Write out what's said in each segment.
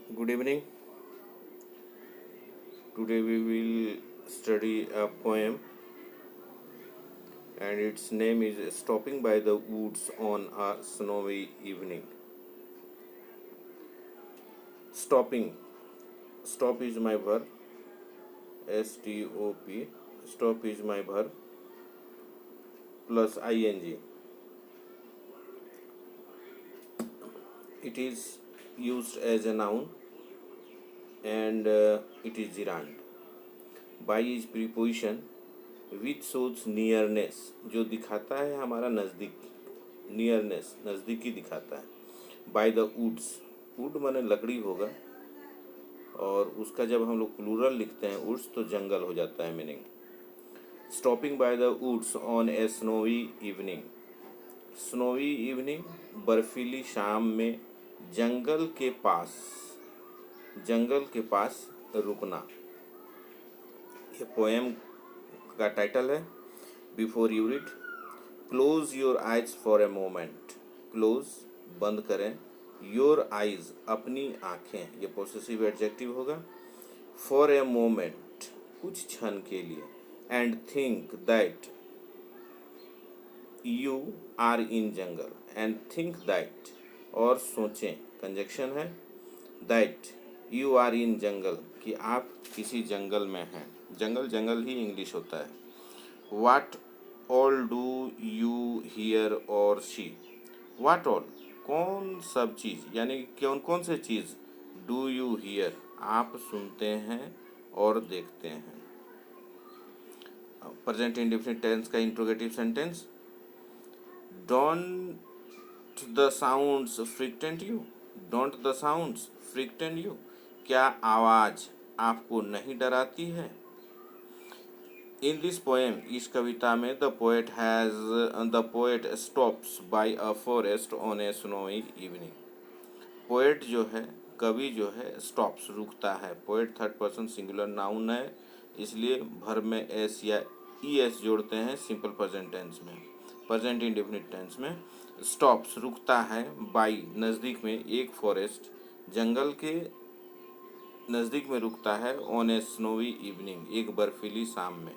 Good evening. Today we will study a poem and its name is Stopping by the Woods on a Snowy Evening. Stopping. Stop is my verb. STOP. Stop is my verb plus ing. It is used as a noun and it is gerund. By is preposition which shows nearness, जो दिखाता है हमारा नज़दीक, nearness नज़दीकी दिखाता है. Bye the woods, would माने लकड़ी होगा और उसका जब हम लोग प्लूरल लिखते हैं वुड्स तो जंगल हो जाता है meaning. Stopping by the woods on a snowy evening. Snowy evening बर्फीली शाम में जंगल के पास रुकना. ये पोएम का टाइटल है. Before you read, close your eyes for a moment. Close बंद करें, योर आइज अपनी आँखें, ये पोसेसिव एडजेक्टिव होगा. फॉर ए मोमेंट कुछ क्षण के लिए. And think that you are in jungle. And think that और सोचें, कंजक्शन है, that you are in jungle कि आप किसी जंगल में हैं. जंगल ही इंग्लिश होता है. वाट ऑल डू यू हियर और सी. वाट ऑल कौन सब चीज़, यानी कौन से चीज़, डू यू हियर आप सुनते हैं और देखते हैं. प्रेजेंट इंडेफिनिट टेंस का interrogative sentence. Don't the sounds frequent you. Don't the sounds frequent you, क्या आवाज़ आपको नहीं डराती है. इन दिस पोएम, इस कविता में the poet stops by a forest on a snowy evening. Poet जो है, कवि जो है, स्टॉप्स रुकता है. Poet third person singular noun है, इसलिए वर्ब में एस या ईएस जोड़ते हैं सिंपल प्रेजेंट टेंस में. प्रेजेंट इंडेफिनिट टेंस में स्टॉप्स रुकता है, बाई नज़दीक में, एक फॉरेस्ट जंगल के नज़दीक में रुकता है, ऑन ए स्नोवी इवनिंग एक बर्फीली शाम में.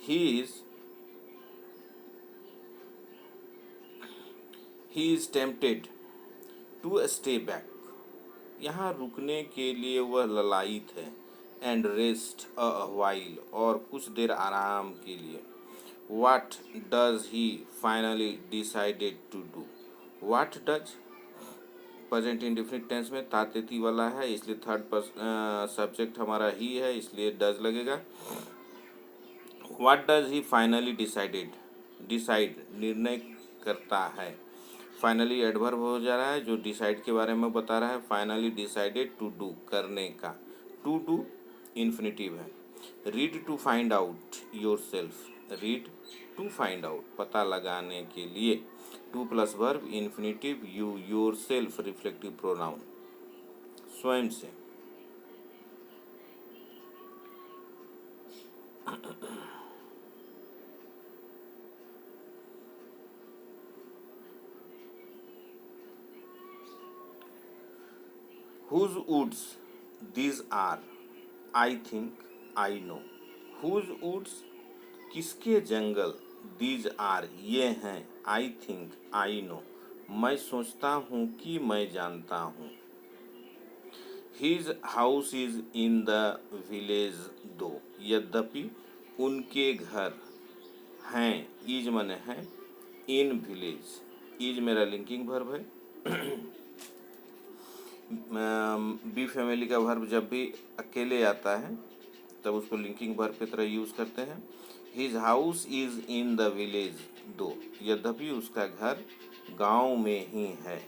He is tempted to stay back. यहाँ रुकने के लिए वह ललायित है. And rest a while और कुछ देर आराम के लिए. What does he finally decided to do? What does present indefinite tense में तातेती वाला है, इसलिए थर्ड सब्जेक्ट हमारा ही है, इसलिए डज लगेगा. What does he finally decided? Decide निर्णय करता है. फाइनली एडवर्ब हो जा रहा है जो डिसाइड के बारे में बता रहा है. फाइनली डिसाइडेड टू डू करने का. टू डू इन्फिनिटिव है. Read to find out yourself. Read to find out पता लगाने के लिए. To plus verb infinitive you yourself reflexive pronoun स्वयं से. Whose woods these are? I think I know. Whose woods किसके जंगल, these are ये हैं, I think I know मैं सोचता हूँ कि मैं जानता हूँ. His house is in the village though. यद्यपि उनके घर हैं, इज मने है, इन विलेज. इज मेरा लिंकिंग वर्ब है. बी फैमिली का वर्ब जब भी अकेले आता है तब उसको लिंकिंग वर्ब की तरह यूज़ करते हैं. His house is in the village दो. यद्यपि उसका घर गांव में ही है.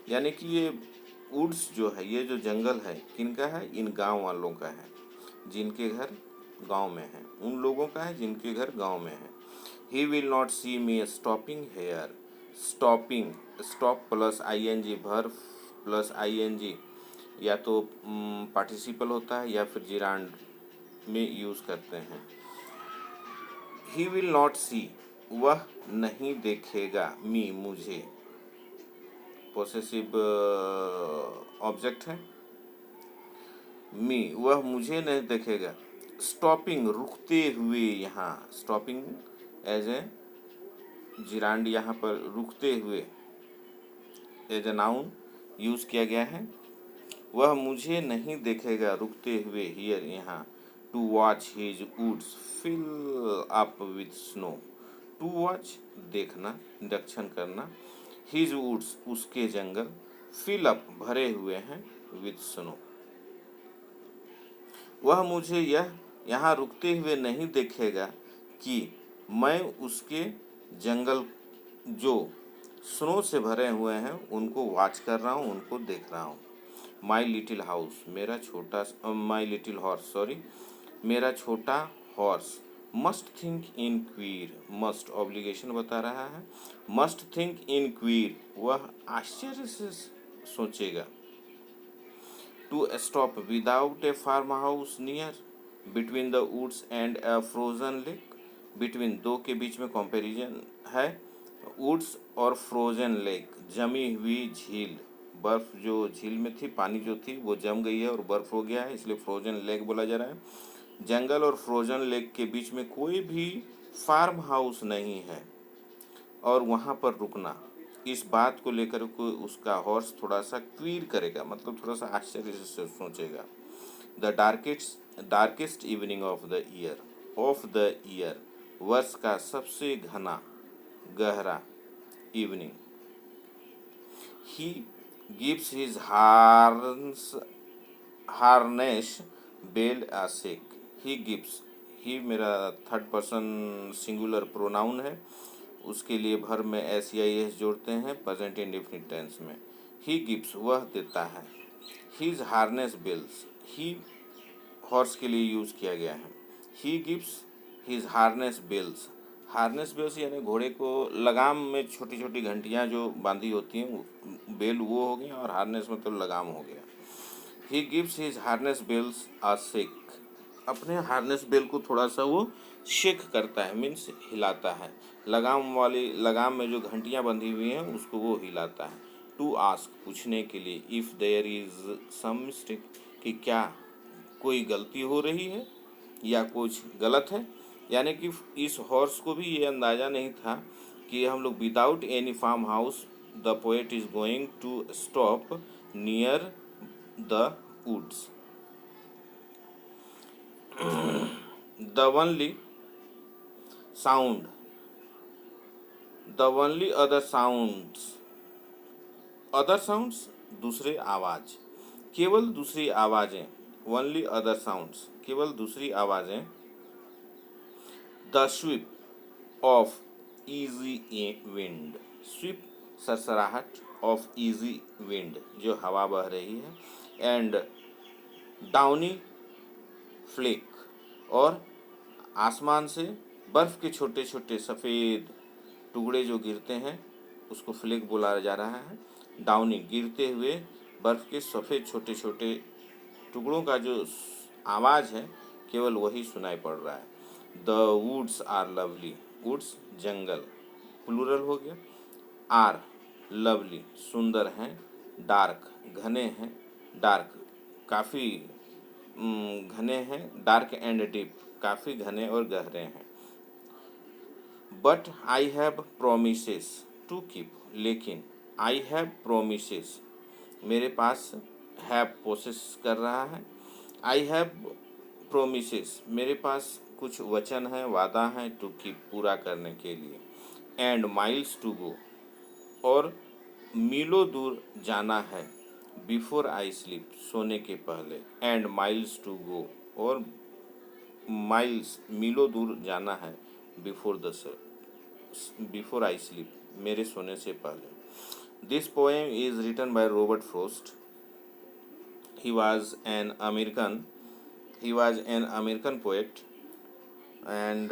यानी कि ये वुड्स जो है, ये जो जंगल है, किनका है, इन गांव वालों का है जिनके घर गांव में है. उन लोगों का है जिनके घर गांव में है. He will not see me stopping here. Stopping, stop plus ING verb plus ING या तो पार्टिसिपल होता है या फिर जिरांड में यूज़ करते हैं. ही विल नॉट सी वह नहीं देखेगा, मी मुझे, पोसेसिव ऑब्जेक्ट है। मी, वह मुझे नहीं देखेगा। स्टॉपिंग, रुकते हुए, यहाँ स्टॉपिंग एज ए जिरांड यहाँ पर रुकते हुए एज ए नाउन यूज किया गया है। वह मुझे नहीं देखेगा रुकते हुए, हियर यहाँ to watch his woods fill up with snow. To watch देखना, निरीक्षण करना, हिज वुड्स उसके जंगल, फिल अप भरे हुए हैं, विथ स्नो। वह मुझे यहाँ रुकते हुए नहीं देखेगा कि मैं उसके जंगल जो स्नो से भरे हुए हैं उनको वॉच कर रहा हूँ, उनको देख रहा हूँ। माई लिटिल हाउस, मेरा छोटा, माई लिटिल हॉर्स, सॉरी, मेरा छोटा horse must think in queer, must obligation बता रहा है, मस्ट थिंक इन क्वीर, वह आश्चर्य से सोचेगा। To stop without a farm house near, between the woods and a frozen lake, between दो के बीच में कंपैरिजन है, वुड्स और फ्रोजन लेक, जमी हुई झील, बर्फ जो झील में थी, पानी जो थी वो जम गई है और बर्फ हो गया है, इसलिए फ्रोजन लेक बोला जा रहा है। जंगल और फ्रोजन लेक के बीच में कोई भी फार्म हाउस नहीं है और वहाँ पर रुकना, इस बात को लेकर को उसका हॉर्स थोड़ा सा क्वीर करेगा, मतलब थोड़ा सा आश्चर्य से सोचेगा। The darkest evening of the year, वर्ष का सबसे घना गहरा evening. He gives his harness bell a shake. He gives, he मेरा थर्ड पर्सन सिंगुलर प्रोनाउन है, उसके लिए भर में एस या एस जोड़ते हैं प्रेजेंट इंडेफिनिट टेंस में। ही गिव्स, वह देता है। His harness bells, he horse के लिए यूज किया गया है। He gives his harness bells, harness bells यानी घोड़े को लगाम में छोटी छोटी घंटियां जो बांधी होती हैं, बेल वो हो गया और हार्नेस मतलब लगाम हो गया। He gives his harness bells a shake, अपने हार्नेस बेल को थोड़ा सा वो शेक करता है, मीन्स हिलाता है, लगाम में जो घंटियां बंधी हुई हैं उसको वो हिलाता है। टू आस्क, पूछने के लिए, if there is some mistake, कि क्या कोई गलती हो रही है या कुछ गलत है। यानी कि इस हॉर्स को भी ये अंदाज़ा नहीं था कि हम लोग without any farm house the poet is going to stop near the woods. The only sound, the only other sounds, दूसरे आवाज, केवल दूसरी आवाजें, only other sounds, केवल दूसरी आवाजें। The sweep of easy wind, sweep सरसराहट, of easy wind जो हवा बह रही है, and downy फ्लेक, और आसमान से बर्फ़ के छोटे छोटे सफ़ेद टुकड़े जो गिरते हैं उसको फ्लेक बोला जा रहा है। डाउनी, गिरते हुए बर्फ़ के सफ़ेद छोटे छोटे टुकड़ों का जो आवाज़ है केवल वही सुनाई पड़ रहा है। The woods are lovely, woods जंगल, प्लूरल हो गया। आर लवली, सुंदर हैं। डार्क, घने हैं। डार्क, काफ़ी घने हैं। डार्क एंड डीप, काफ़ी घने और गहरे हैं। But I have promises to keep, लेकिन आई हैव प्रोमिसेस, मेरे पास हैव प्रोसेस कर रहा है। आई हैव प्रोमिसेस, मेरे पास कुछ वचन हैं, वादा हैं, टू कीप, पूरा करने के लिए। एंड माइल्स टू गो, और मीलों दूर जाना है। बिफोर आई स्लीप, सोने के पहले। एंड माइल्स टू गो, और माइल्स मीलों दूर जाना है। बिफोर आई स्लीप, मेरे सोने से पहले। This poem is written by Robert Frost. He was an American poet and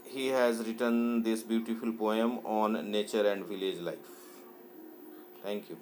he has written this beautiful poem on nature and village life. Thank you.